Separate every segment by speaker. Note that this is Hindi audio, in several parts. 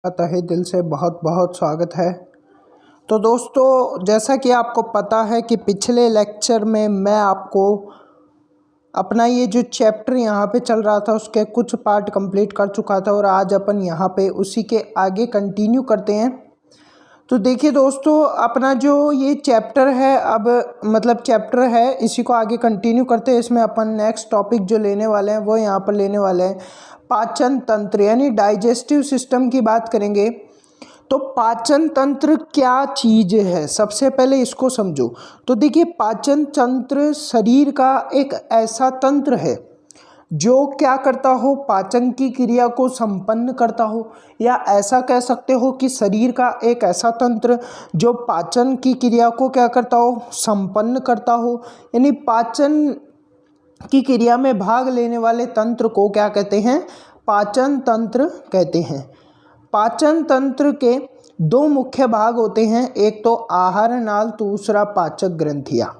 Speaker 1: तहे दिल से बहुत बहुत स्वागत है। तो दोस्तों, जैसा कि आपको पता है कि पिछले लेक्चर में मैं आपको अपना ये जो चैप्टर यहाँ पे चल रहा था उसके कुछ पार्ट कंप्लीट कर चुका था और आज अपन यहाँ पे उसी के आगे कंटिन्यू करते हैं। तो देखिए दोस्तों, अपना जो ये चैप्टर है चैप्टर है, इसी को आगे कंटिन्यू करते हैं। इसमें अपन नेक्स्ट टॉपिक जो लेने वाले हैं वो यहाँ पर लेने वाले हैं पाचन तंत्र यानी डाइजेस्टिव सिस्टम की बात करेंगे। तो पाचन तंत्र क्या चीज़ है, सबसे पहले इसको समझो। तो देखिए, पाचन तंत्र शरीर का एक ऐसा तंत्र है जो क्या करता हो, पाचन की क्रिया को संपन्न करता हो, या ऐसा कह सकते हो कि शरीर का एक ऐसा तंत्र जो पाचन की क्रिया को क्या करता हो, संपन्न करता हो। यानी पाचन की क्रिया में भाग लेने वाले तंत्र को क्या कहते हैं, पाचन तंत्र कहते हैं। पाचन तंत्र के दो मुख्य भाग होते हैं, एक तो आहार नाल, दूसरा पाचक ग्रंथियाँ।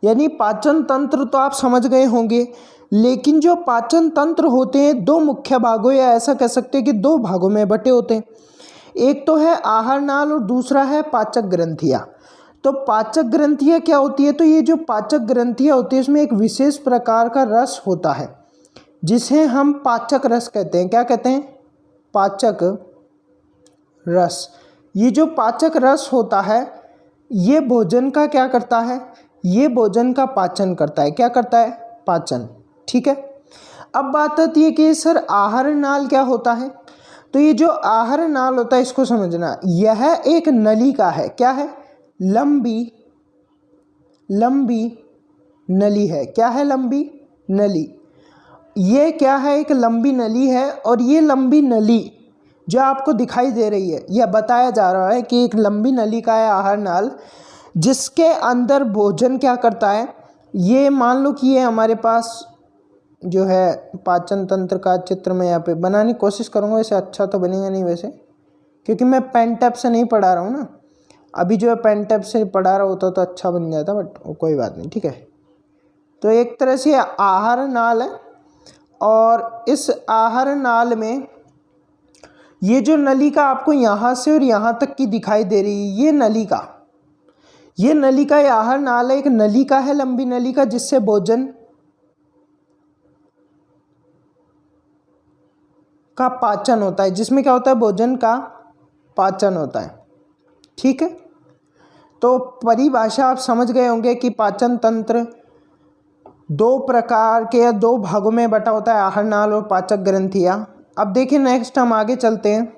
Speaker 1: यानी पाचन तंत्र तो आप समझ गए होंगे, लेकिन जो पाचन तंत्र होते हैं दो मुख्य भागों या ऐसा कह सकते हैं कि दो भागों में बटे होते हैं। एक तो है आहार नाल और दूसरा है पाचक ग्रंथियाँ। तो पाचक ग्रंथियाँ क्या होती है, तो ये जो पाचक ग्रंथियाँ होती है इसमें एक विशेष प्रकार का रस होता है जिसे हम पाचक रस कहते हैं। क्या कहते हैं? पाचक रस। ये जो पाचक रस होता है ये भोजन का क्या करता है, ये भोजन का पाचन करता है। क्या करता है? पाचन। ठीक है। अब बात आती है कि सर आहार नाल क्या होता है। तो ये जो आहार नाल होता है इसको समझना, यह एक नलिका है। क्या है? लंबी नली है। क्या है? लंबी नली। ये क्या है? एक लंबी नली है। और ये लंबी नली जो आपको दिखाई दे रही है, यह बताया जा रहा है कि एक लंबी नली का है आहार नाल, जिसके अंदर भोजन क्या करता है। ये मान लो कि ये हमारे पास जो है पाचन तंत्र का चित्र मैं यहाँ पे बनाने की कोशिश करूँगा। वैसे अच्छा तो बनेगा नहीं वैसे, क्योंकि मैं पेन टैप से नहीं पढ़ा रहा हूँ ना। अभी जो है पेन टैप से पढ़ा रहा होता तो अच्छा बन जाता, बट कोई बात नहीं। ठीक है। तो एक तरह से आहार नाल है, और इस आहार नाल में ये जो नलिका आपको यहाँ से और यहाँ तक की दिखाई दे रही है, ये नलिका ये आहार नाल है। एक नलिका है, लंबी नलिका, जिससे भोजन का पाचन होता है, जिसमें क्या होता है, भोजन का पाचन होता है। ठीक है। तो परिभाषा आप समझ गए होंगे कि पाचन तंत्र दो प्रकार के या दो भागों में बटा होता है, आहार नाल और पाचक ग्रंथियाँ। अब देखिए नेक्स्ट हम आगे चलते हैं।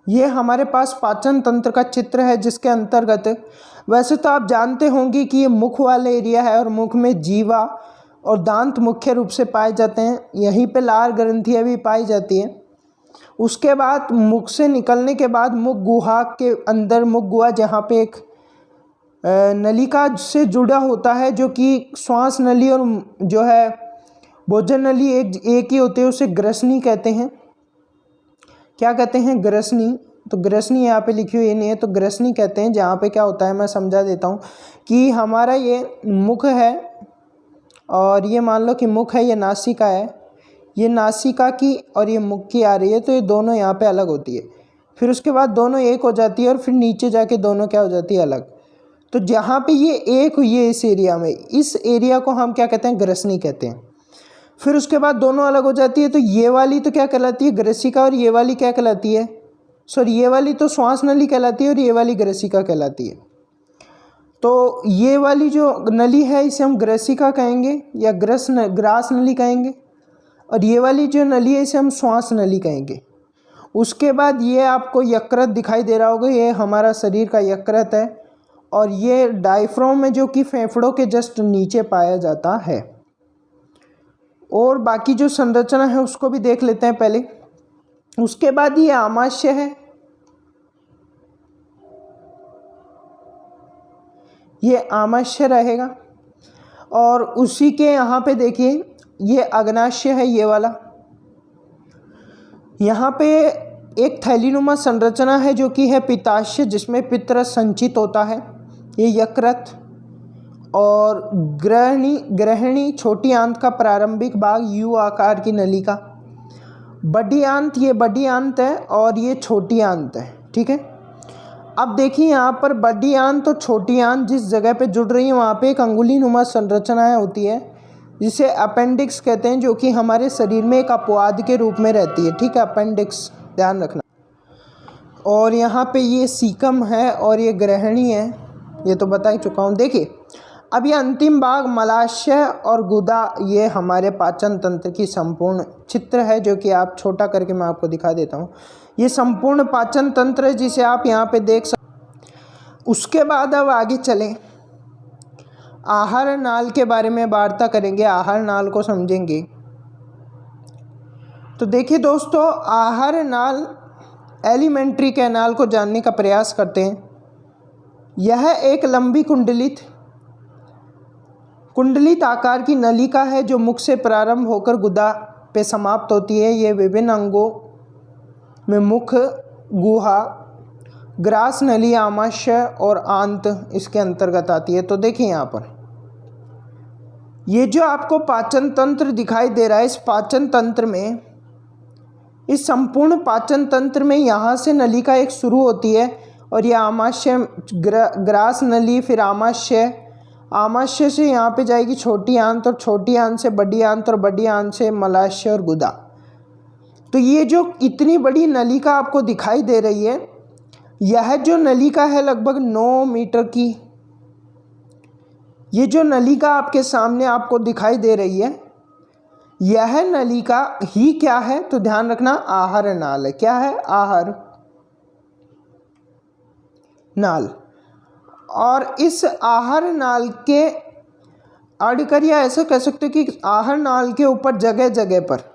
Speaker 1: ये हमारे पास पाचन तंत्र का चित्र है, जिसके अंतर्गत वैसे तो आप जानते होंगे कि ये मुख वाले एरिया है और मुख में जीवा और दांत मुख्य रूप से पाए जाते हैं। यहीं पे लार ग्रंथियाँ भी पाई जाती हैं। उसके बाद मुख से निकलने के बाद मुख गुहा के अंदर, मुख गुहा जहाँ पे एक नलिका से जुड़ा होता है, जो कि श्वास नली और जो है भोजन नली एक ही होते हैं, उसे ग्रसनी कहते हैं। क्या कहते हैं? ग्रसनी। तो ग्रसनी यहाँ पे लिखी हुई नहीं है, तो ग्रसनी कहते हैं। जहाँ पे क्या होता है मैं समझा देता हूँ कि हमारा ये मुख है और ये मान लो कि मुख है, ये नासिका है, ये नासिका की और ये मुख की आ रही है, तो ये दोनों यहाँ पे अलग होती है। फिर उसके बाद दोनों एक हो जाती है और फिर नीचे जाके दोनों क्या हो जाती है, अलग। तो जहाँ पे ये एक हुई है इस एरिया में, इस एरिया को हम क्या कहते हैं, ग्रसनी कहते हैं। फिर उसके बाद दोनों अलग हो जाती है, तो ये वाली तो क्या कहलाती है, ग्रसिका, और ये वाली क्या कहलाती है, ये वाली तो श्वास नली कहलाती है और ये वाली ग्रसिका कहलाती है। तो ये वाली जो नली है इसे हम ग्रसिका कहेंगे या ग्रास नली कहेंगे, और ये वाली जो नली है इसे हम श्वास नली कहेंगे। उसके बाद ये आपको यकृत दिखाई दे रहा होगा, ये हमारा शरीर का यकृत है, और ये डायफ्राम में जो कि फेफड़ों के जस्ट नीचे पाया जाता है। और बाकी जो संरचना है उसको भी देख लेते हैं पहले। उसके बाद ये आमाशय है, ये आमाशय रहेगा, और उसी के यहाँ पे देखिए ये अग्नाशय है, ये वाला। यहाँ पे एक थैलीनुमा संरचना है जो कि है पित्ताशय, जिसमें पित्तरस संचित होता है, ये यकृत। और ग्रहणी छोटी आंत का प्रारंभिक भाग, यू आकार की नलिका। बड़ी आंत, ये बड़ी आंत है और ये छोटी आंत है, ठीक है। अब देखिए यहाँ पर बड़ी आंत और छोटी आंत जिस जगह पे जुड़ रही है वहाँ पे एक अंगुली नुमा संरचनाएं होती है जिसे अपेंडिक्स कहते हैं, जो कि हमारे शरीर में एक अपवाद के रूप में रहती है, ठीक है, अपेंडिक्स, ध्यान रखना। और यहाँ पे ये सीकम है और ये ग्रहणी है, ये तो बता ही चुका हूँ। देखिए अब ये अंतिम भाग मलाशय और गुदा, ये हमारे पाचन तंत्र की संपूर्ण चित्र है, जो कि आप छोटा करके मैं आपको दिखा देता हूँ। ये संपूर्ण पाचन तंत्र है जिसे आप यहाँ पे देख सकते। उसके बाद अब आगे चलें, आहार नाल के बारे में वार्ता करेंगे, आहार नाल को समझेंगे। तो देखिए दोस्तों, आहार नाल एलिमेंट्री कैनाल को जानने का प्रयास करते हैं। यह एक लंबी कुंडलित आकार की नलिका है जो मुख से प्रारंभ होकर गुदा पे समाप्त होती है। ये विभिन्न अंगों में मुख, गुहा, ग्रास नली, आमाशय और आंत इसके अंतर्गत आती है। तो देखिए यहाँ पर ये जो आपको पाचन तंत्र दिखाई दे रहा है, इस पाचन तंत्र में, इस संपूर्ण पाचन तंत्र में यहाँ से नलिका एक शुरू होती है और ये आमाशय, ग्रास नली, फिर आमाशय से यहाँ पे जाएगी छोटी आंत और छोटी आंत से बड़ी आंत और बड़ी आंत से मलाशय और गुदा। तो ये जो इतनी बड़ी नलिका आपको दिखाई दे रही है, यह जो नलिका है लगभग 9 मीटर की, ये जो नलिका आपके सामने आपको दिखाई दे रही है, यह नलिका ही क्या है, तो ध्यान रखना, आहार नाल है। क्या है? आहार नाल। और इस आहार नाल के अड़कर, या ऐसा कह सकते हो कि आहार नाल के ऊपर जगह जगह पर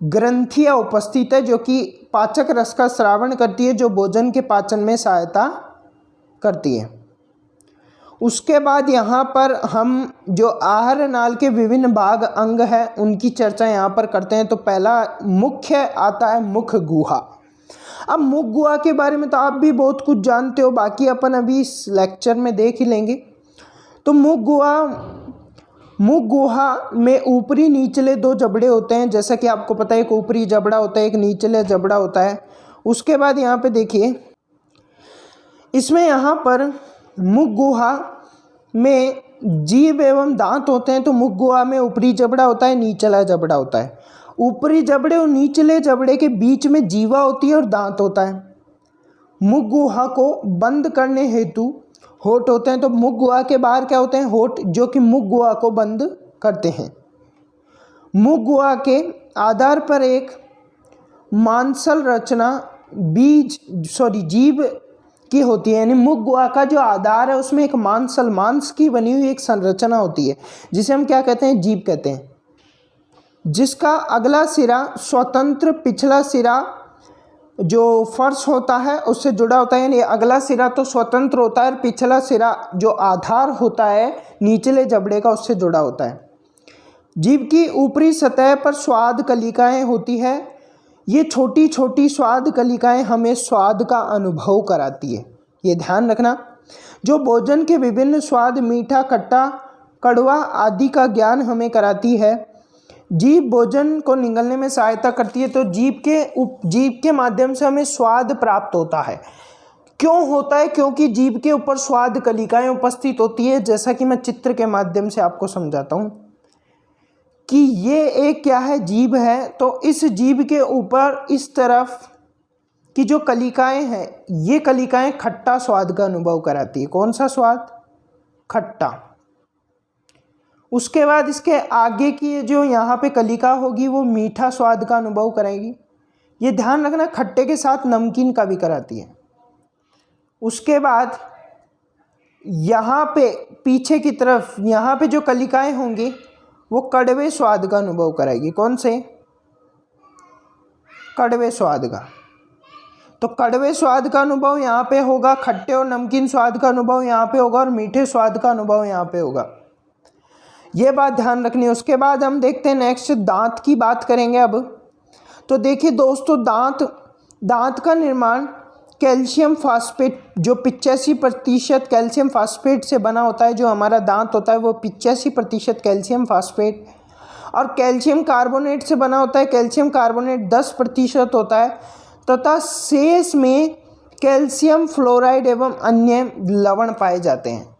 Speaker 1: ग्रंथियां उपस्थित है जो कि पाचक रस का स्रावण करती है, जो भोजन के पाचन में सहायता करती है। उसके बाद यहाँ पर हम जो आहार नाल के विभिन्न भाग, अंग हैं, उनकी चर्चा यहाँ पर करते हैं। तो पहला मुख्य आता है मुख गुहा। अब मुख गुहा के बारे में तो आप भी बहुत कुछ जानते हो, बाकी अपन अभी इस लेक्चर में देख ही लेंगे। तो मुख गुहा में ऊपरी निचले 2 जबड़े होते हैं, जैसा कि आपको पता है, एक ऊपरी जबड़ा होता है, एक निचले जबड़ा होता है। उसके बाद यहाँ पे देखिए, इसमें यहाँ पर मुख गुहा में जीभ एवं दांत होते हैं। तो मुख गुहा में ऊपरी जबड़ा होता है, निचला जबड़ा होता है। ऊपरी जबड़े और निचले जबड़े के बीच में जीवा होती है और दांत होता है। मुख गुहा को बंद करने हेतु होठ होते हैं। तो मुख गुहा के बाहर क्या होते हैं? होठ, जो कि मुख गुहा को बंद करते हैं। मुख गुहा के आधार पर एक मांसल रचना जीभ की होती है। यानी मुख गुहा का जो आधार है उसमें एक मांस की बनी हुई एक संरचना होती है, जिसे हम क्या कहते हैं? जीभ कहते हैं। जिसका अगला सिरा स्वतंत्र पिछला सिरा जो फर्श होता है उससे जुड़ा होता है। यानी अगला सिरा तो स्वतंत्र होता है और पिछला सिरा जो आधार होता है निचले जबड़े का, उससे जुड़ा होता है। जीभ की ऊपरी सतह पर स्वाद कलिकाएं होती है। ये छोटी छोटी स्वाद कलिकाएं हमें स्वाद का अनुभव कराती है। ये ध्यान रखना, जो भोजन के विभिन्न स्वाद, मीठा, खट्टा, कड़वा आदि का ज्ञान हमें कराती है। जीभ भोजन को निगलने में सहायता करती है। तो जीभ के माध्यम से हमें स्वाद प्राप्त होता है। क्यों होता है? क्योंकि जीभ के ऊपर स्वाद कलिकाएं उपस्थित होती है, जैसा कि मैं चित्र के माध्यम से आपको समझाता हूँ कि ये एक क्या है? जीभ है। तो इस जीभ के ऊपर इस तरफ की जो कलिकाएं हैं, ये कलिकाएं खट्टा स्वाद का अनुभव कराती है। कौन सा स्वाद? खट्टा। उसके बाद इसके आगे की जो यहाँ पे कलिका होगी वो मीठा स्वाद का अनुभव कराएगी। ये ध्यान रखना, खट्टे के साथ नमकीन का भी कराती है। उसके बाद यहाँ पे पीछे की तरफ यहाँ पे जो कलिकाएं होंगी वो कड़वे स्वाद का अनुभव कराएगी। कौन से? कड़वे स्वाद का। तो कड़वे स्वाद का अनुभव यहाँ पे होगा, खट्टे और नमकीन स्वाद का अनुभव यहाँ पे होगा और मीठे स्वाद का अनुभव यहाँ पे होगा। ये बात ध्यान रखनी है। उसके बाद हम देखते हैं नेक्स्ट, दांत की बात करेंगे अब। तो देखिए दोस्तों, दांत का निर्माण कैल्शियम फास्फेट, जो 85% कैल्शियम फास्फेट से बना होता है। जो हमारा दांत होता है वो 85% कैल्शियम फास्फेट और कैल्शियम कार्बोनेट से बना होता है। कैल्शियम कार्बोनेट 10% होता है तथा शेष में कैल्शियम फ्लोराइड एवं अन्य लवण पाए जाते हैं।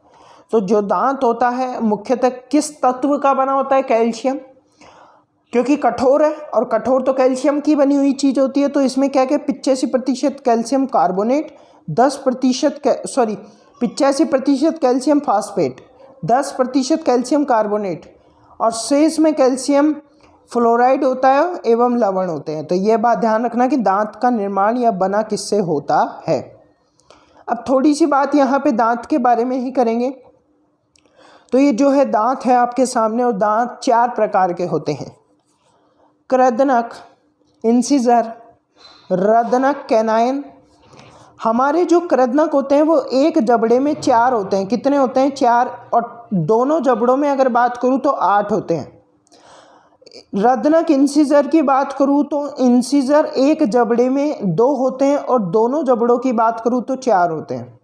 Speaker 1: तो जो दांत होता है मुख्यतः किस तत्व का बना होता है? कैल्शियम, क्योंकि कठोर है और कठोर तो कैल्शियम की बनी हुई चीज़ होती है। तो इसमें क्या क्या 85% calcium carbonate, 85% calcium phosphate, 10% calcium carbonate और शेष में कैल्शियम फ्लोराइड होता है एवं लवण होते हैं। तो ये बात ध्यान रखना कि दांत का निर्माण या बना किससे होता है। अब थोड़ी सी बात यहाँ पे दांत के बारे में ही करेंगे। तो ये जो है दांत है आपके सामने, और दांत 4 प्रकार के होते हैं: कृदनक, इंसिजर, रदनक, कैनाइन। हमारे जो कृदनक होते हैं वो एक जबड़े में 4 होते हैं। कितने होते हैं? 4। और दोनों जबड़ों में अगर बात करूँ तो 8 होते हैं। रदनक इंसिजर की बात करूँ तो इंसिजर एक जबड़े में 2 होते हैं और दोनों जबड़ों की बात करूँ तो 4 होते हैं।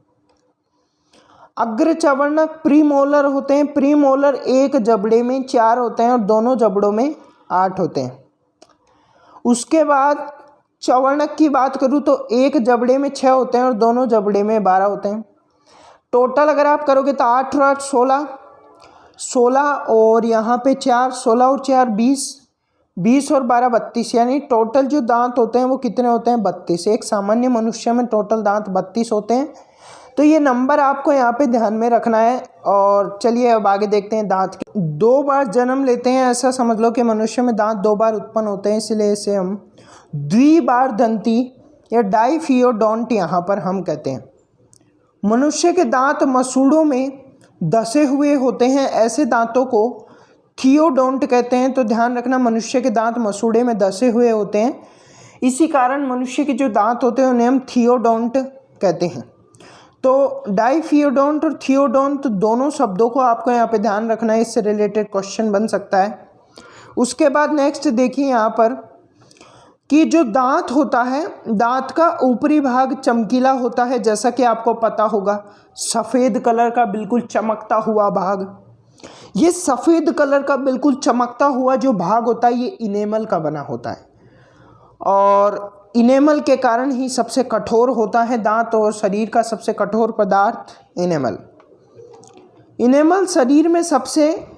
Speaker 1: अग्रचवर्णक प्रीमोलर होते हैं। प्रीमोलर एक जबड़े में 4 होते हैं और दोनों जबड़ों में 8 होते हैं। उसके बाद चवर्णक की बात करूँ तो एक जबड़े में 6 होते हैं और दोनों जबड़े में 12 होते हैं। टोटल अगर आप करोगे तो 8 और 8 16 और यहाँ पे 4, 16 और 4 20, 20 और 12 32, यानी टोटल जो दांत होते हैं वो कितने होते हैं? 32। एक सामान्य मनुष्य में टोटल दांत 32 होते हैं। तो ये नंबर आपको यहाँ पे ध्यान में रखना है। और चलिए अब आगे देखते हैं। दांत 2 बार जन्म लेते हैं, ऐसा समझ लो कि मनुष्य में दांत 2 बार उत्पन्न होते हैं, इसलिए इसे हम द्विबारदंती या डाइफियोडोंट यहाँ पर हम कहते हैं। मनुष्य के दांत मसूड़ों में धसे हुए होते हैं, ऐसे दांतों को थियोडोंट कहते हैं। तो ध्यान रखना, मनुष्य के दांत मसूड़े में धसे हुए होते हैं, इसी कारण मनुष्य के जो दांत होते हैं उन्हें हम थियोडोंट कहते हैं। तो डाइफियोडोंट और थियोडोंट दोनों शब्दों को आपको यहाँ पे ध्यान रखना है, इससे रिलेटेड क्वेश्चन बन सकता है। उसके बाद नेक्स्ट देखिए यहाँ पर कि जो दांत होता है, दांत का ऊपरी भाग चमकीला होता है, जैसा कि आपको पता होगा, सफ़ेद कलर का बिल्कुल चमकता हुआ भाग। ये सफ़ेद कलर का बिल्कुल चमकता हुआ जो भाग होता है ये इनेमल का बना होता है, और इनेमल के कारण ही सबसे कठोर होता है दांत, और शरीर का सबसे कठोर पदार्थ इनेमल। इनेमल शरीर में सबसे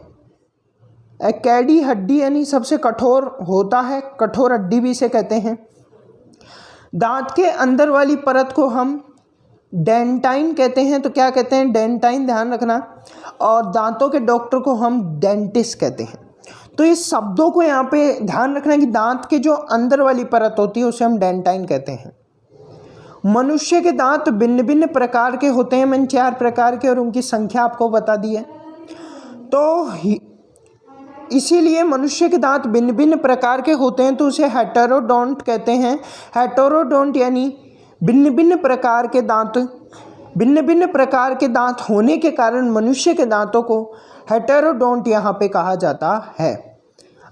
Speaker 1: कैडी हड्डी यानी सबसे कठोर होता है, कठोर हड्डी भी इसे कहते हैं। दांत के अंदर वाली परत को हम डेंटाइन कहते हैं। तो क्या कहते हैं? डेंटाइन, ध्यान रखना। और दांतों के डॉक्टर को हम डेंटिस्ट कहते हैं। तो इस शब्दों को यहाँ पे ध्यान रखना कि दांत के जो अंदर वाली परत होती है उसे हम डेंटाइन कहते हैं। मनुष्य के दांत भिन्न भिन्न प्रकार के होते हैं, मैंने 4 प्रकार के, और उनकी संख्या आपको बता दी है। तो इसीलिए मनुष्य के दांत भिन्न भिन्न प्रकार के होते हैं, तो उसे हेटेरोडोंट कहते हैं। हेटेरोडोंट यानी भिन्न भिन्न प्रकार के दांत। भिन्न भिन्न प्रकार के दांत होने के कारण मनुष्य के दांतों को हेटेरोडोंट यहाँ पे कहा जाता है।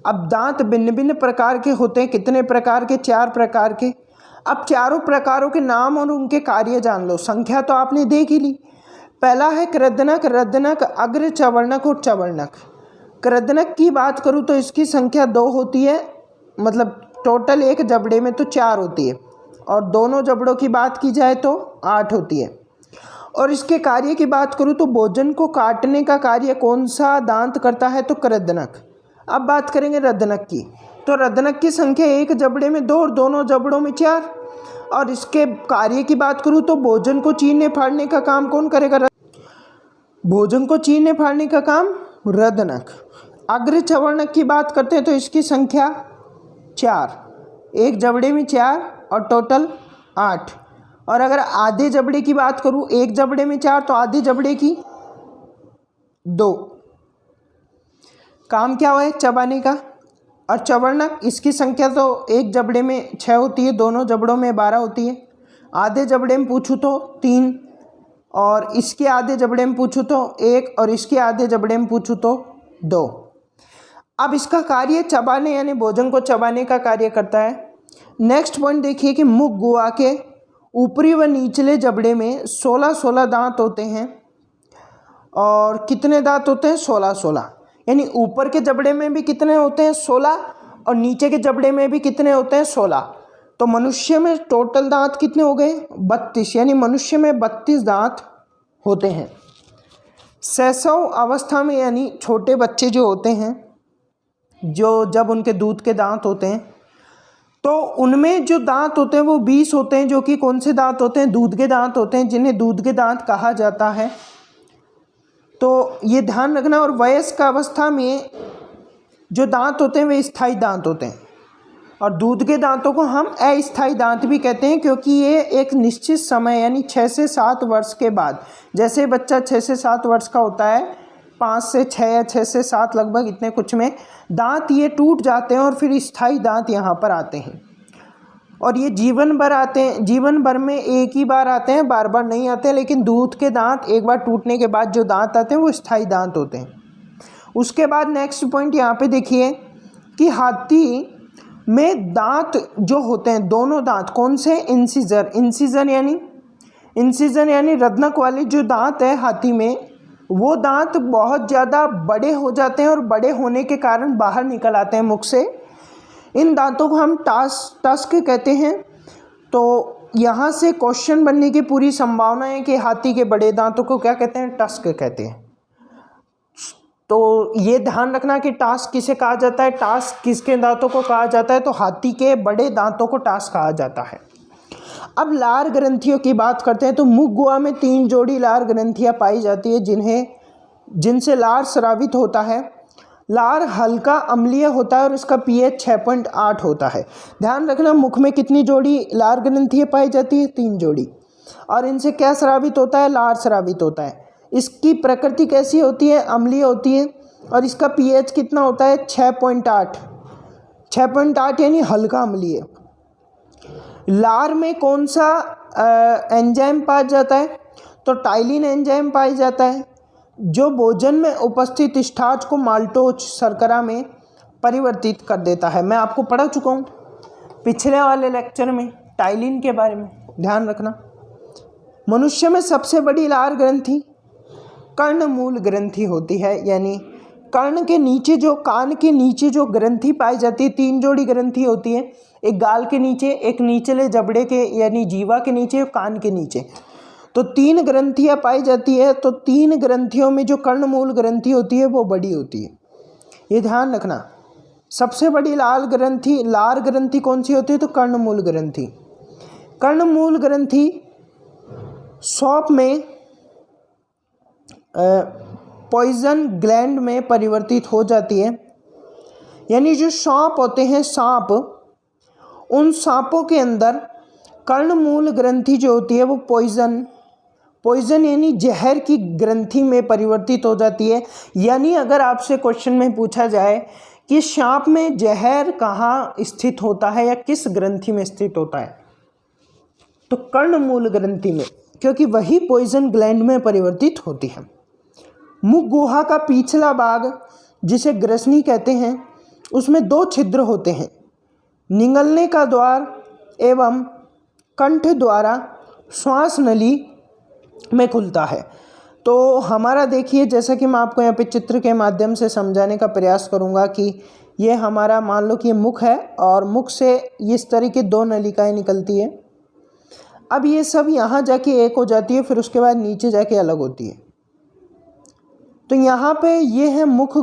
Speaker 1: अब दांत भिन्न भिन्न प्रकार के होते हैं, कितने प्रकार के? 4 प्रकार के। अब चारों प्रकारों के नाम और उनके कार्य जान लो। संख्या तो आपने देख ही ली। पहला है कृदनक, रदनक, अग्रचवर्णक और चवर्णक। कृदनक की बात करूँ तो इसकी संख्या 2 होती है, मतलब टोटल एक जबड़े में तो 4 होती है, और दोनों जबड़ों की बात की जाए तो 8 होती है। और इसके कार्य की बात करूँ तो भोजन को काटने का कार्य कौन सा दांत करता है? तो कृदनक। अब बात करेंगे रदनक की। तो रदनक की संख्या एक जबड़े में 2 और दोनों जबड़ों में 4। और इसके कार्य की बात करूँ तो भोजन को चीरने फाड़ने का काम कौन करेगा? भोजन को चीरने फाड़ने का काम रदनक। अग्रचवर्णक की बात करते हैं तो इसकी संख्या 4, एक जबड़े में 4 और टोटल 8। और अगर आधे जबड़े की बात करूँ, एक जबड़े में 4 तो आधे जबड़े की 2। काम क्या हुआ है? चबाने का। और चवर्णक, इसकी संख्या तो एक जबड़े में 6 होती है, दोनों जबड़ों में 12 होती है। आधे जबड़े में पूछूँ तो 3, और इसके आधे जबड़े में पूछूँ तो 1, और इसके आधे जबड़े में पूछूँ तो 2। अब इसका कार्य चबाने यानी भोजन को चबाने का कार्य करता है। नेक्स्ट पॉइंट देखिए कि मुख गुहा के ऊपरी व निचले जबड़े में 16 दांत होते हैं। और कितने दांत होते हैं? 16। यानी ऊपर के जबड़े में भी कितने होते हैं 16 और नीचे के जबड़े में भी कितने होते हैं 16। तो मनुष्य में टोटल दांत कितने हो गए 32, यानी मनुष्य में 32 दांत होते हैं। शैशव अवस्था में यानी छोटे बच्चे जो होते हैं, जो जब उनके दूध के दांत होते हैं तो उनमें जो दांत होते हैं वो 20 होते हैं, जो कि कौन से दांत होते हैं, दूध के दांत होते हैं, जिन्हें दूध के दांत कहा जाता है। तो ये ध्यान रखना। और वयस्क अवस्था में जो दांत होते हैं वे स्थायी दांत होते हैं, और दूध के दांतों को हम अस्थायी दांत भी कहते हैं, क्योंकि ये एक निश्चित समय यानी 6 से 7 वर्ष के बाद, जैसे बच्चा 6 से 7 वर्ष का होता है, 5 से 6 या 6 से 7 लगभग इतने कुछ में दांत ये टूट जाते हैं और फिर स्थायी दांत यहाँ पर आते हैं। और ये जीवन भर आते हैं, जीवन भर में एक ही बार आते हैं, बार बार नहीं आते हैं। लेकिन दूध के दांत एक बार टूटने के बाद जो दांत आते हैं वो स्थायी दांत होते हैं। उसके बाद नेक्स्ट पॉइंट यहाँ पे देखिए कि हाथी में दांत जो होते हैं, दोनों दांत कौन से, इंसिजर यानी रत्नक वाले जो दांत है हाथी में, वो दांत बहुत ज़्यादा बड़े हो जाते हैं और बड़े होने के कारण बाहर निकल आते हैं मुख से। इन दांतों को हम टस्क कहते हैं। तो यहाँ से क्वेश्चन बनने की पूरी संभावना है कि हाथी के बड़े दांतों को क्या कहते हैं, टस्क कहते हैं। तो ये ध्यान रखना कि टास्क किसे कहा जाता है, टास्क किसके दांतों को कहा जाता है, तो हाथी के बड़े दांतों को टास्क कहा जाता है। अब लार ग्रंथियों की बात करते हैं। तो मुख गुहा में 3 जोड़ी लार ग्रंथियां पाई जाती है जिनसे लार स्रावित होता है। लार हल्का अम्लीय होता है और इसका pH 6.8 होता है। ध्यान रखना, मुख में कितनी जोड़ी लार ग्रंथियां पाई जाती है, 3 जोड़ी। और इनसे क्या स्रावित होता है, लार स्रावित होता है। इसकी प्रकृति कैसी होती है, अम्लीय होती है, और इसका pH कितना होता है 6.8 यानी हल्का अम्लीय। लार में कौन सा एंजाइम पाया जाता है, तो टाइलिन एंजाइम पाया जाता है, जो भोजन में उपस्थित स्टार्च को माल्टोज शर्करा में परिवर्तित कर देता है। मैं आपको पढ़ा चुका हूँ पिछले वाले लेक्चर में टाइलिन के बारे में, ध्यान रखना। मनुष्य में सबसे बड़ी लार ग्रंथि कर्णमूल ग्रंथि होती है, यानी कर्ण के नीचे जो, कान के नीचे जो ग्रंथि पाई जाती है, 3 जोड़ी ग्रंथि होती है, एक गाल के नीचे, एक निचले जबड़े के यानी जीवा के नीचे, कान के नीचे। तो 3 ग्रंथियां पाई जाती है। तो 3 ग्रंथियों में जो कर्णमूल ग्रंथि होती है वो बड़ी होती है, ये ध्यान रखना। सबसे बड़ी लार ग्रंथि कौन सी होती है, तो कर्णमूल ग्रंथि। कर्णमूल ग्रंथि सौंप में पॉइजन ग्लैंड में परिवर्तित हो जाती है, यानी जो सांप होते हैं, सांप, उन सांपों के अंदर कर्णमूल ग्रंथि जो होती है वो पॉइजन यानी जहर की ग्रंथि में परिवर्तित हो जाती है। यानी अगर आपसे क्वेश्चन में पूछा जाए कि सांप में जहर कहाँ स्थित होता है या किस ग्रंथि में स्थित होता है, तो कर्णमूल ग्रंथि में, क्योंकि वही पॉइजन ग्लैंड में परिवर्तित होती है। मुख गुहा का पिछला भाग जिसे ग्रसनी कहते हैं, उसमें 2 छिद्र होते हैं, निगलने का द्वार एवं कंठ द्वारा श्वास नली में खुलता है। तो हमारा देखिए, जैसा कि मैं आपको यहाँ पे चित्र के माध्यम से समझाने का प्रयास करूँगा कि ये हमारा, मान लो कि ये मुख है और मुख से इस तरह की 2 नलिकाएँ निकलती है। अब ये सब यहाँ जाके एक हो जाती है, फिर उसके बाद नीचे जाके अलग होती है। तो यहाँ पे ये है मुख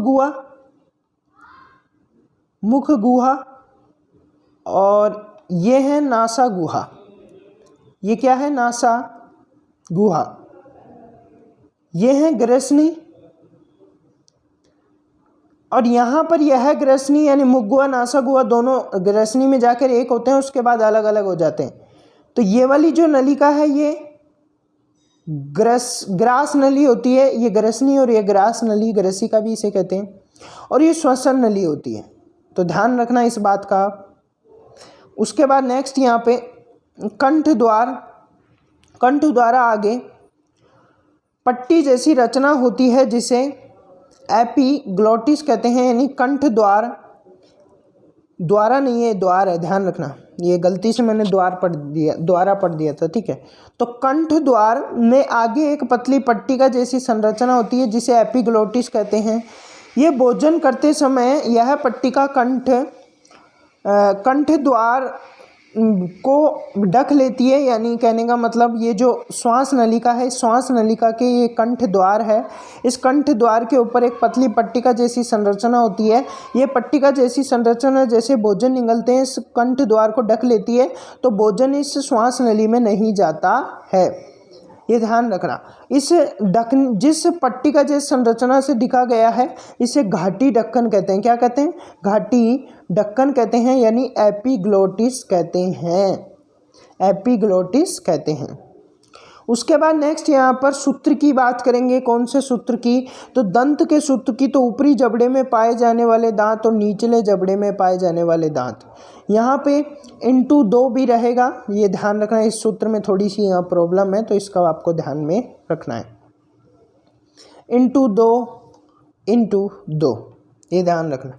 Speaker 1: गुहा और ये है नासा गुहा। ये क्या है, नासा गुहा। ये है ग्रसनी और यहाँ पर यह है ग्रसनी, यानी मुख गुहा नासा गुहा दोनों ग्रसनी में जाकर एक होते हैं, उसके बाद अलग अलग हो जाते हैं। तो ये वाली जो नलिका है ये ग्रास नली होती है, ये ग्रसनी, और ये ग्रास नली, ग्रसिका भी इसे कहते हैं, और ये श्वसन नली होती है। तो ध्यान रखना इस बात का। उसके बाद नेक्स्ट यहाँ पे कंठ द्वारा आगे पट्टी जैसी रचना होती है जिसे एपिग्लोटिस कहते हैं, यानी कंठ द्वारा नहीं है, द्वार है, ध्यान रखना, ये गलती से मैंने द्वारा पढ़ दिया था, ठीक है। तो कंठ द्वार में आगे एक पतली पट्टी का जैसी संरचना होती है जिसे एपिग्लोटिस कहते हैं। ये भोजन करते समय यह पट्टिका कंठ द्वार को ढक लेती है, यानी कहने का मतलब ये जो श्वास नलिका है, श्वास नलिका के ये कंठ द्वार है, इस कंठ द्वार के ऊपर एक पतली पट्टिका जैसी संरचना होती है। ये पट्टिका जैसी संरचना जैसे भोजन निगलते हैं इस कंठ द्वार को ढक लेती है, तो भोजन इस श्वास नली में नहीं जाता है। ये ध्यान रखना। इस जिस पट्टिका जिस संरचना से ढका गया है इसे घाटी ढक्कन कहते हैं। क्या कहते हैं? घाटी ढक्कन कहते हैं, यानी एपिग्लोटिस कहते हैं, एपिग्लोटिस कहते हैं। उसके बाद नेक्स्ट यहाँ पर सूत्र की बात करेंगे। कौन से सूत्र की? तो दंत के सूत्र की। तो ऊपरी जबड़े में पाए जाने वाले दांत और निचले जबड़े में पाए जाने वाले दांत, यहाँ पे इंटू 2 भी रहेगा, ये ध्यान रखना। इस सूत्र में थोड़ी सी यहाँ प्रॉब्लम है तो इसका आपको ध्यान में रखना है। इंटू 2 ये ध्यान रखना।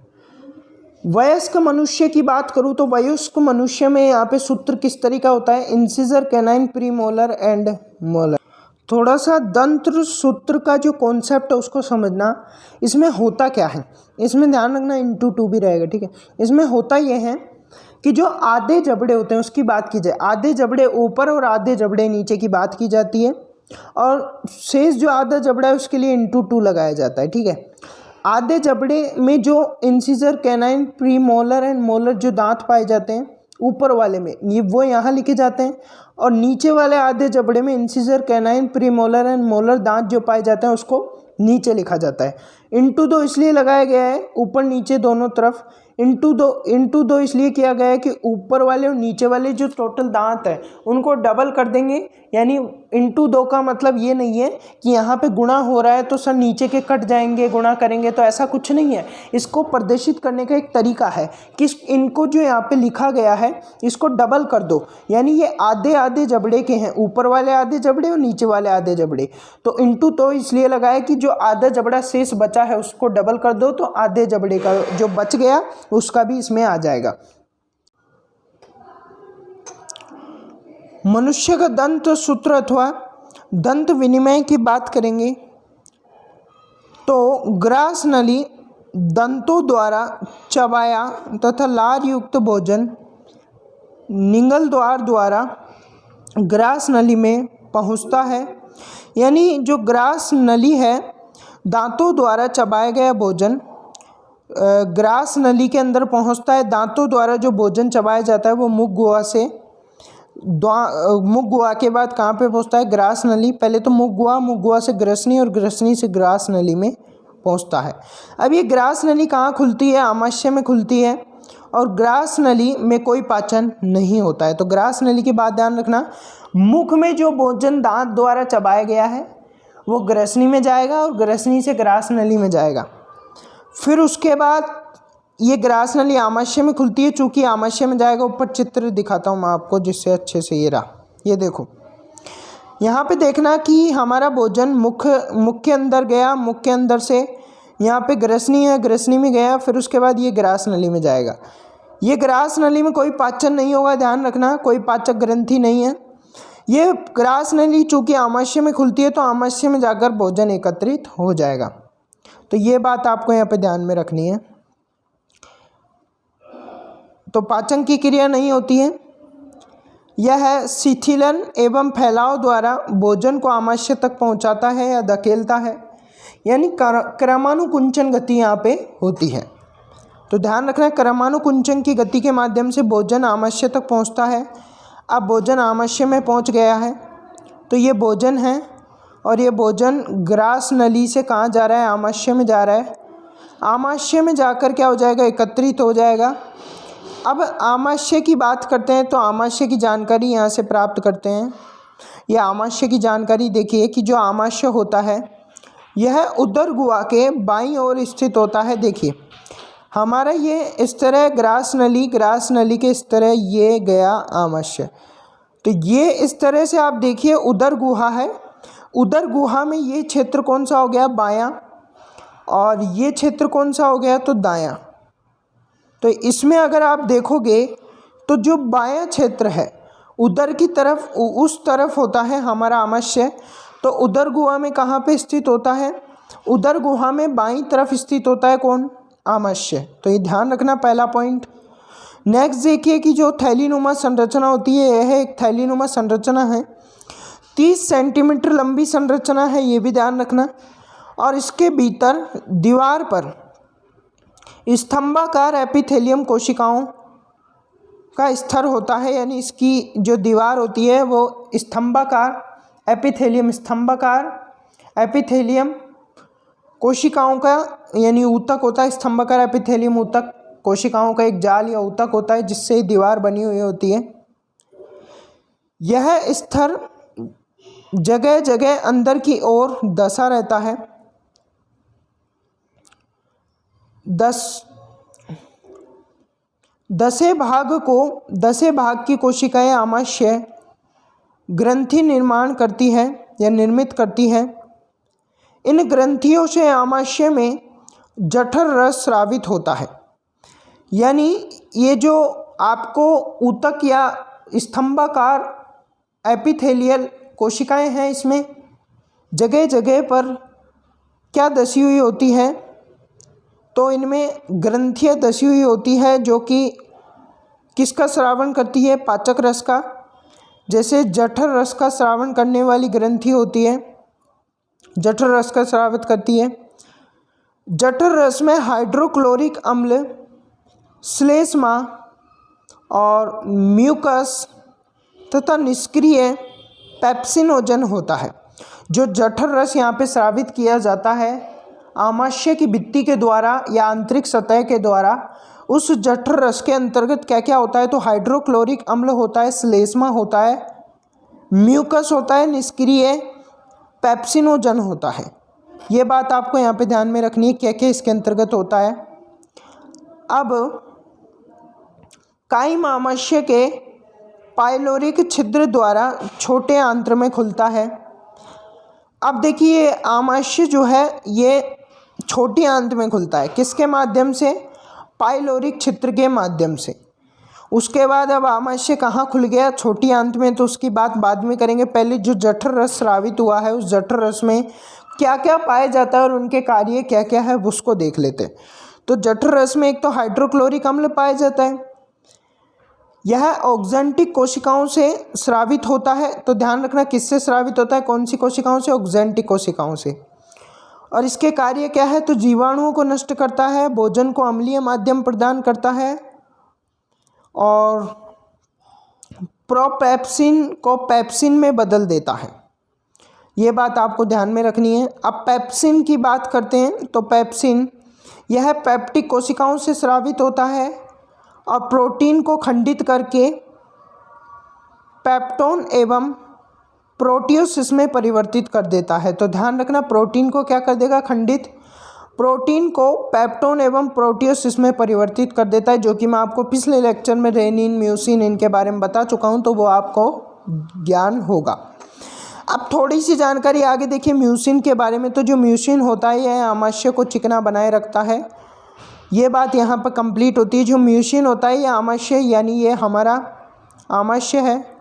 Speaker 1: वयस्क मनुष्य की बात करूँ तो वयस्क मनुष्य में यहाँ पे सूत्र किस तरीका होता है? Incisor, canine, premolar and molar. थोड़ा सा दंत सूत्र का जो कॉन्सेप्ट है उसको समझना। इसमें होता क्या है, इसमें ध्यान रखना। इंटू 2 भी रहेगा, ठीक है। इसमें होता ये है कि जो आधे जबड़े होते हैं उसकी बात की जाए, आधे जबड़े ऊपर और आधे जबड़े नीचे की बात की जाती है, और शेष जो आधा जबड़ा है उसके लिए इंटू 2 लगाया जाता है, ठीक है। आधे जबड़े में जो incisor, canine, premolar and molar जो दांत पाए जाते हैं ऊपर वाले में, ये वो यहाँ लिखे जाते हैं, और नीचे वाले आधे जबड़े में incisor, canine, premolar and molar दांत जो पाए जाते हैं उसको नीचे लिखा जाता है। इंटू 2 इसलिए लगाया गया है ऊपर नीचे दोनों तरफ। इंटू दो इसलिए किया गया है कि ऊपर वाले और नीचे वाले जो टोटल दांत है उनको डबल कर देंगे, यानी इंटू 2 का मतलब ये नहीं है कि यहाँ पे गुणा हो रहा है तो सर नीचे के कट जाएंगे, गुणा करेंगे, तो ऐसा कुछ नहीं है। इसको प्रदर्शित करने का एक तरीका है कि इनको जो यहाँ पे लिखा गया है इसको डबल कर दो, यानी ये आधे आधे जबड़े के हैं, ऊपर वाले आधे जबड़े और नीचे वाले आधे जबड़े। तो इंटू तो इसलिए लगाया कि जो आधा जबड़ा शेष बचा है उसको डबल कर दो, तो आधे जबड़े का जो बच गया उसका भी इसमें आ जाएगा। मनुष्य का दंत सूत्र अथवा दंत विनिमय की बात करेंगे तो ग्रास नली दंतों द्वारा चबाया तथा लार युक्त भोजन निगल द्वार द्वारा ग्रास नली में पहुंचता है, यानी जो ग्रास नली है, दांतों द्वारा चबाया गया भोजन ग्रास नली के अंदर पहुंचता है। दांतों द्वारा जो भोजन चबाया जाता है वो मुख गुहा से, मुख गुहा के बाद कहाँ पे पहुंचता है? ग्रास नली। पहले तो मुख गुहा से ग्रसनी और ग्रसनी से ग्रास नली में पहुंचता है। अब ये ग्रास नली कहाँ खुलती है? आमाशय में खुलती है, और ग्रास नली में कोई पाचन नहीं होता है। तो ग्रास नली की बात ध्यान रखना। मुख में जो भोजन दांत द्वारा चबाया गया है वो ग्रसनी में जाएगा और ग्रसनी से ग्रास नली में जाएगा। फिर उसके बाद ये ग्रास नली आमाशय में खुलती है। चूँकि आमाशय में जाएगा, ऊपर चित्र दिखाता हूँ मैं आपको जिससे अच्छे से ये रहा, ये देखो यहाँ पे देखना कि हमारा भोजन मुख के अंदर गया, मुख के अंदर से यहाँ पे ग्रसनी है, ग्रसनी में गया, फिर उसके बाद ये ग्रास नली में जाएगा। ये ग्रास नली में कोई पाचन नहीं होगा, ध्यान रखना, कोई पाचक ग्रंथि नहीं है। ये ग्रास नली चूँकि आमाशय में खुलती है तो आमाशय में जाकर भोजन एकत्रित हो जाएगा। तो ये बात आपको यहाँ पे ध्यान में रखनी है। तो पाचन की क्रिया नहीं होती है, यह शिथिलन एवं फैलाव द्वारा भोजन को आमाशय तक पहुँचाता है या धकेलता है, यानी क्रमानुकुंचन गति यहाँ पे होती है। तो ध्यान रखना, क्रमानुकुंचन की गति के माध्यम से भोजन आमाशय तक पहुँचता है। अब भोजन आमाशय में पहुँच गया है तो ये भोजन है, और ये भोजन ग्रास नली से कहाँ जा रहा है? आमाशय में जा रहा है। आमाशय में जाकर क्या हो जाएगा? एकत्रित हो जाएगा। अब आमाशय की बात करते हैं तो आमाशय की जानकारी यहाँ से प्राप्त करते हैं। यह आमाशय की जानकारी देखिए कि जो आमाशय होता है यह उदर गुहा के बाईं ओर स्थित होता है। देखिए हमारा ये इस तरह ग्रास नली के इस तरह ये गया आमाशय, तो ये इस तरह से आप देखिए उदर गुहा है। उदर गुहा में ये क्षेत्र कौन सा हो गया? बायां, और ये क्षेत्र कौन सा हो गया? तो दायां। तो इसमें अगर आप देखोगे तो जो बायां क्षेत्र है उदर की तरफ, उस तरफ होता है हमारा आमाशय। तो उदर गुहा में कहाँ पे स्थित होता है? उदर गुहा में बाईं तरफ स्थित होता है कौन? आमाशय। तो ये ध्यान रखना पहला पॉइंट। नेक्स्ट देखिए कि जो थैलीनुमा संरचना होती है, यह एक थैलीनुमा संरचना है, 30 सेंटीमीटर लंबी संरचना है, ये भी ध्यान रखना। और इसके भीतर दीवार पर स्तंभाकार एपिथेलियम कोशिकाओं का स्तर होता है, यानी इसकी जो दीवार होती है वो स्तंभाकार एपिथेलियम कोशिकाओं का यानी ऊतक होता है। स्तंभाकार एपिथेलियम ऊतक कोशिकाओं का एक जाल या ऊतक होता है जिससे दीवार बनी हुई होती है। यह स्तर जगह जगह अंदर की ओर धंसा रहता है। दसे भाग की कोशिकाएं आमाशय ग्रंथि निर्माण करती है या निर्मित करती है। इन ग्रंथियों से आमाशय में जठर रस स्रावित होता है। यानी ये जो आपको ऊतक या स्तंभाकार एपिथेलियल कोशिकाएं हैं, इसमें जगह जगह पर क्या धसी हुई होती है? तो इनमें ग्रंथियाँ धसी हुई होती है जो कि किसका स्रावन करती है? पाचक रस का। जैसे जठर रस का स्रावन करने वाली ग्रंथि होती है, जठर रस का स्रावित करती है। जठर रस में हाइड्रोक्लोरिक अम्ल, श्लेष्मा और म्यूकस तथा निष्क्रिय पेप्सिनोजन होता है। जो जठर रस यहाँ पे स्रावित किया जाता है आमाशय की भित्ति के द्वारा या आंतरिक सतह के द्वारा, उस जठर रस के अंतर्गत क्या क्या होता है? तो हाइड्रोक्लोरिक अम्ल होता है, श्लेष्मा होता है, म्यूकस होता है, निष्क्रिय पेप्सिनोजन होता है। ये बात आपको यहाँ पे ध्यान में रखनी है, क्या क्या इसके अंतर्गत होता है। अब काइम आमाशय के पाइलोरिक छिद्र द्वारा छोटे आंत्र में खुलता है। अब देखिए आमाशय जो है ये छोटी आंत में खुलता है, किसके माध्यम से? पाइलोरिक छिद्र के माध्यम से। उसके बाद अब आमाशय कहाँ खुल गया? छोटी आंत में, तो उसकी बात बाद में करेंगे। पहले जो जठर रस स्रावित हुआ है उस जठर रस में क्या क्या पाया जाता है और उनके कार्य क्या क्या है उसको देख लेते हैं। तो जठर रस में एक तो हाइड्रोक्लोरिक अम्ल पाया जाता है, यह ऑक्जेंटिक कोशिकाओं से स्रावित होता है। तो ध्यान रखना किससे स्रावित होता है? कौन सी कोशिकाओं से? ऑक्जेंटिक कोशिकाओं से। और इसके कार्य क्या है? तो जीवाणुओं को नष्ट करता है, भोजन को अम्लीय माध्यम प्रदान करता है और प्रोपेप्सिन को पेप्सिन में बदल देता है। ये बात आपको ध्यान में रखनी है। अब पेप्सिन की बात करते हैं तो पेप्सिन यह पेप्टिक कोशिकाओं से स्रावित होता है और प्रोटीन को खंडित करके पेप्टोन एवं प्रोटियोसिस में परिवर्तित कर देता है। तो ध्यान रखना प्रोटीन को क्या कर देगा? खंडित। प्रोटीन को पेप्टोन एवं प्रोटियोसिस में परिवर्तित कर देता है, जो कि मैं आपको पिछले लेक्चर में रेनिन, म्यूसिन इनके बारे में बता चुका हूं, तो वो आपको ज्ञान होगा। अब थोड़ी सी जानकारी आगे देखिए म्यूसिन के बारे में। तो जो म्यूसिन होता है यह आमाशय को चिकना बनाए रखता है, ये बात यहाँ पर कंप्लीट होती है। जो म्यूसिन होता है ये आमाशय यानी ये हमारा आमाशय है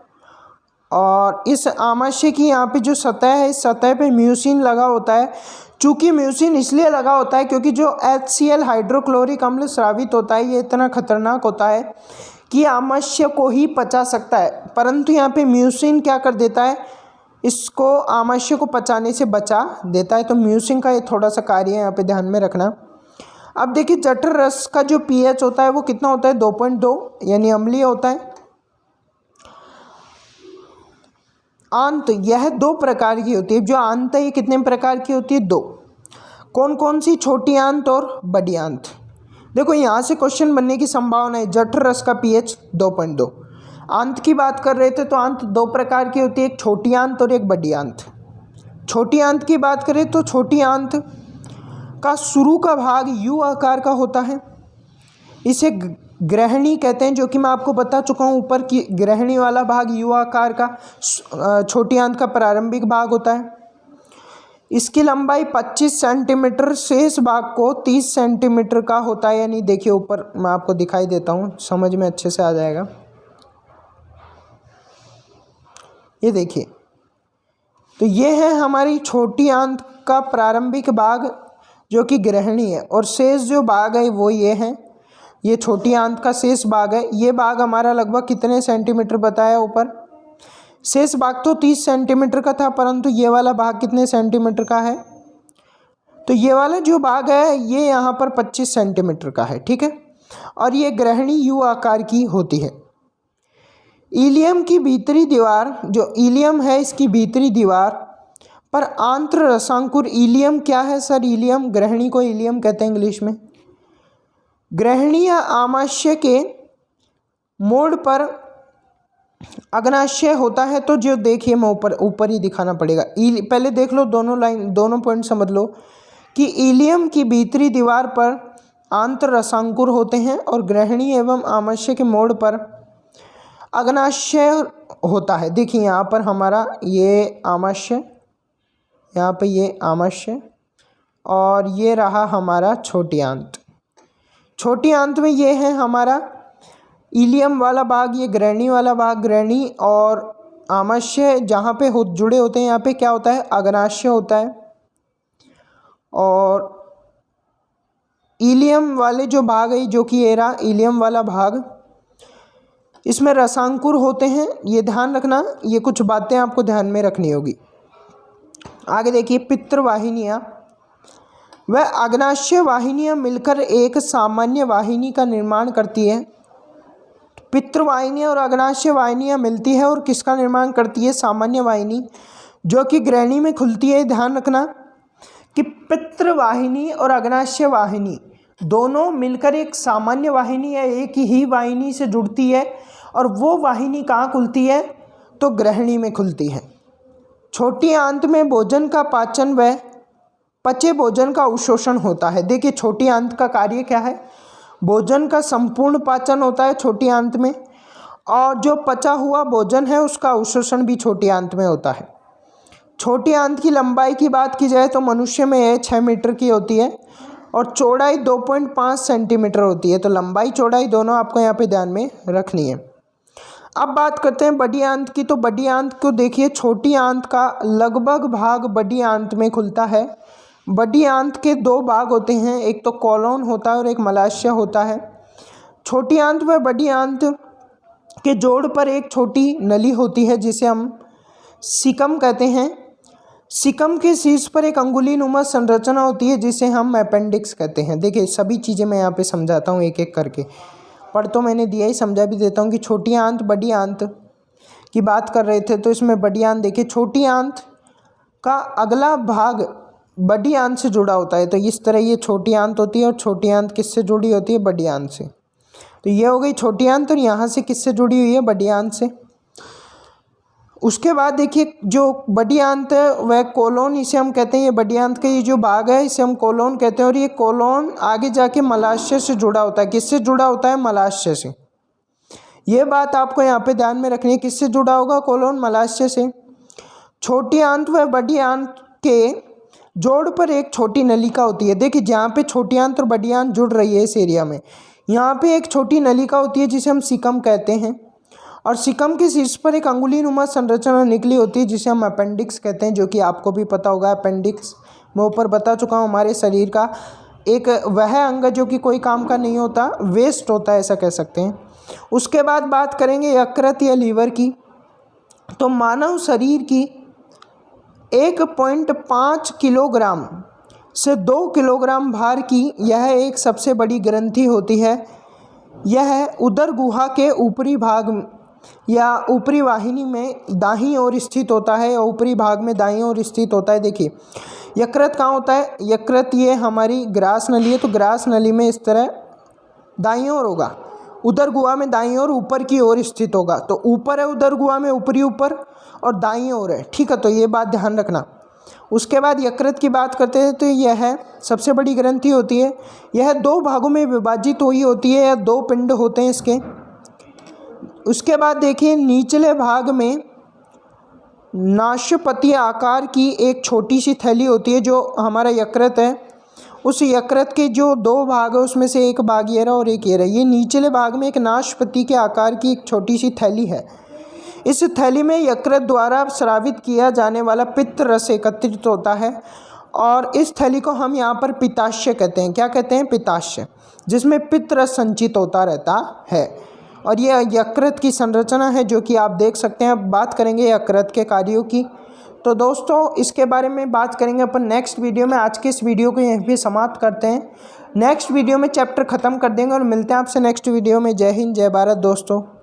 Speaker 1: और इस आमाशय की यहाँ पे जो सतह है इस सतह पे म्यूसिन लगा होता है। चूँकि म्यूसिन इसलिए लगा होता है क्योंकि जो HCl हाइड्रोक्लोरिक अम्ल स्रावित होता है ये इतना खतरनाक होता है कि आमाशय को ही पचा सकता है, परंतु यहाँ पे म्यूसिन क्या कर देता है? इसको आमाशय को पचाने से बचा देता है। तो म्यूसिन का ये थोड़ा सा कार्य है, यहाँ पे ध्यान में रखना। अब देखिए जठर रस का जो pH होता है वो कितना होता है? 2.2 यानी अम्लीय होता है। आंत यह दो प्रकार की होती है। जो आंत है ये कितने प्रकार की होती है? दो। कौन कौन सी? छोटी आंत और बड़ी आंत। देखो यहाँ से क्वेश्चन बनने की संभावना है। जठर रस का pH 2.2। आंत की बात कर रहे थे तो आंत दो प्रकार की होती है, एक छोटी आंत और एक बड़ी आंत। छोटी आंत की बात करें तो छोटी आंत का शुरू का भाग यू आकार का होता है, इसे ग्रहणी कहते हैं, जो कि मैं आपको बता चुका हूँ ऊपर की ग्रहणी वाला भाग यू आकार का छोटी आंत का प्रारंभिक भाग होता है। इसकी लंबाई 25 सेंटीमीटर, शेष भाग को 30 सेंटीमीटर का होता है। यानी देखिए ऊपर मैं आपको दिखाई देता हूँ, समझ में अच्छे से आ जाएगा। ये देखिए तो ये है हमारी छोटी आंत का प्रारंभिक भाग जो कि ग्रहणी है, और शेष जो भाग है वो ये है, ये छोटी आंत का शेष भाग है। ये भाग हमारा लगभग कितने सेंटीमीटर बताया ऊपर? शेष भाग तो 30 सेंटीमीटर का था, परंतु ये वाला भाग कितने सेंटीमीटर का है? तो ये वाला जो भाग है ये यहाँ पर 25 सेंटीमीटर का है, ठीक है। और ये ग्रहणी यू आकार की होती है। इलियम की भीतरी दीवार, जो इलियम है इसकी भीतरी दीवार पर आंत्र रसांकुर, इलियम क्या है सर? इलियम, ग्रहणी को इलियम कहते हैं इंग्लिश में। ग्रहणी या आमाशय के मोड़ पर अग्नाशय होता है। तो जो देखिए मैं ऊपर ही दिखाना पड़ेगा, पहले देख लो दोनों पॉइंट समझ लो कि इलियम की भीतरी दीवार पर आंत्र रसांकुर होते हैं और ग्रहणी एवं आमाशय के मोड़ पर अग्नाशय होता है। देखिए यहाँ पर हमारा ये आमाशय, यहाँ पे ये आमाशय, और ये रहा हमारा छोटी आंत। छोटी आंत में ये है हमारा इलियम वाला भाग, ये ग्रहणी वाला भाग, ग्रहणी और आमाशय जहाँ पे जुड़े होते हैं, यहाँ पे क्या होता है? अग्नाशय होता है। और इलियम वाले जो भाग है, जो कि ये रहा इलियम वाला भाग, इसमें रसांकुर होते हैं। ये ध्यान रखना, ये कुछ बातें आपको ध्यान में रखनी होगी। आगे देखिए, पितृवाहिनियाँ वह अग्नाशय वाहिनियाँ मिलकर एक सामान्य वाहिनी का निर्माण करती है। पितृवाहिनियाँ और अग्नाशय वाहिनियाँ मिलती है और किसका निर्माण करती है? सामान्य वाहिनी, जो कि ग्रहणी में खुलती है। ध्यान रखना कि पितृवाहिनी और अग्नाशय वाहिनी दोनों मिलकर एक सामान्य वाहिनी या एक ही वाहिनी से जुड़ती है, और वो वाहिनी कहाँ खुलती है? तो ग्रहणी में खुलती है। छोटी आंत में भोजन का पाचन व पचे भोजन का अवशोषण होता है। देखिए छोटी आंत का कार्य क्या है? भोजन का संपूर्ण पाचन होता है छोटी आंत में, और जो पचा हुआ भोजन है उसका अवशोषण भी छोटी आंत में होता है। छोटी आंत की लंबाई की बात की जाए तो मनुष्य में यह 6 मीटर की होती है और चौड़ाई 2.5 सेंटीमीटर होती है। तो लंबाई चौड़ाई दोनों आपको यहाँ पे ध्यान में रखनी है। अब बात करते हैं बड़ी आंत की। तो बड़ी आंत को देखिए, छोटी आंत का लगभग भाग बड़ी आंत में खुलता है। बड़ी आंत के 2 भाग होते हैं, एक तो कोलोन होता है और एक मलाशय होता है। छोटी आंत व बड़ी आंत के जोड़ पर एक छोटी नली होती है जिसे हम सीकम कहते हैं। सीकम के शीर्ष पर एक अंगुली नुमा संरचना होती है जिसे हम अपेंडिक्स कहते हैं। देखिए सभी चीज़ें मैं यहाँ पे समझाता हूँ एक एक करके, पढ़ तो मैंने दिया ही, समझा भी देता हूँ कि छोटी आंत बड़ी आंत की बात कर रहे थे। तो इसमें बड़ी आंत देखिए, छोटी आंत का अगला भाग बड़ी आंत से जुड़ा होता है। तो इस तरह ये छोटी आंत होती है, और छोटी आंत किससे जुड़ी होती है? बड़ी आंत से। तो ये हो गई छोटी आंत, और यहाँ से किससे जुड़ी हुई है? बड़ी आंत से। उसके बाद देखिए जो बड़ी आंत है वह कोलोन, इसे हम कहते हैं, ये बड़ी आंत का ये जो भाग है इसे हम कोलोन कहते हैं। और ये कोलोन आगे जाके मलाशय से जुड़ा होता है। किससे जुड़ा होता है? मलाशय से। ये बात आपको यहाँ पे ध्यान में रखनी है, किससे जुड़ा होगा? कोलोन, मलाशय से। छोटी आंत व बड़ी आंत के जोड़ पर एक छोटी नलिका होती है। देखिए जहाँ पे छोटी आंत और बड़ी आंत जुड़ रही है इस एरिया में, यहाँ पे एक छोटी नलिका होती है जिसे हम सीकम कहते हैं, और सीकम के शीर्ष पर एक अंगुली नुमा संरचना निकली होती है जिसे हम अपेंडिक्स कहते हैं, जो कि आपको भी पता होगा। अपेंडिक्स मैं ऊपर बता चुका हूँ, हमारे शरीर का एक वह अंग जो कि कोई काम का नहीं होता, वेस्ट होता है, ऐसा कह सकते हैं। उसके बाद बात करेंगे यकृत या लीवर की। तो मानव शरीर की 1.5 किलोग्राम से 2 किलोग्राम भार की यह एक सबसे बड़ी ग्रंथि होती है। यह उदर गुहा के ऊपरी भाग या ऊपरी वाहिनी में दाहिनी ओर स्थित होता है, और ऊपरी भाग में दाईं ओर स्थित होता है। देखिए यकृत कहाँ होता है? यकृत ये हमारी ग्रास नली है, तो ग्रास नली में इस तरह दाईं ओर होगा, उदर गुहा में दाईं ओर ऊपर की ओर स्थित होगा। तो ऊपर है उदर गुहा में, ऊपरी ऊपर, और दाईं ओर है, ठीक है। तो ये बात ध्यान रखना। उसके बाद यकृत की बात करते हैं तो यह सबसे बड़ी ग्रंथि होती है। यह 2 भागों में विभाजित हुई होती है, या 2 पिंड होते हैं इसके। उसके बाद देखिए निचले भाग में नाशपति आकार की एक छोटी सी थैली होती है जो हमारा यकृत है। उस यकृत के जो 2 भाग है उसमें से एक भाग ये रहा और एक ये रहा। ये निचले भाग में एक नाशपति के आकार की एक छोटी सी थैली है। इस थैली में यकृत द्वारा स्रावित किया जाने वाला पित्त रस एकत्रित होता है और इस थैली को हम यहाँ पर पित्ताशय कहते हैं। क्या कहते हैं? पित्ताशय, जिसमें पित्त रस संचित होता रहता है। और ये यकृत की संरचना है जो कि आप देख सकते हैं। अब बात करेंगे यकृत के कार्यों की। तो दोस्तों इसके बारे में बात करेंगे अपन नेक्स्ट वीडियो में। आज के इस वीडियो को यहीं पे समाप्त करते हैं। नेक्स्ट वीडियो में चैप्टर ख़त्म कर देंगे और मिलते हैं आपसे नेक्स्ट वीडियो में। जय हिंद, जय भारत दोस्तों।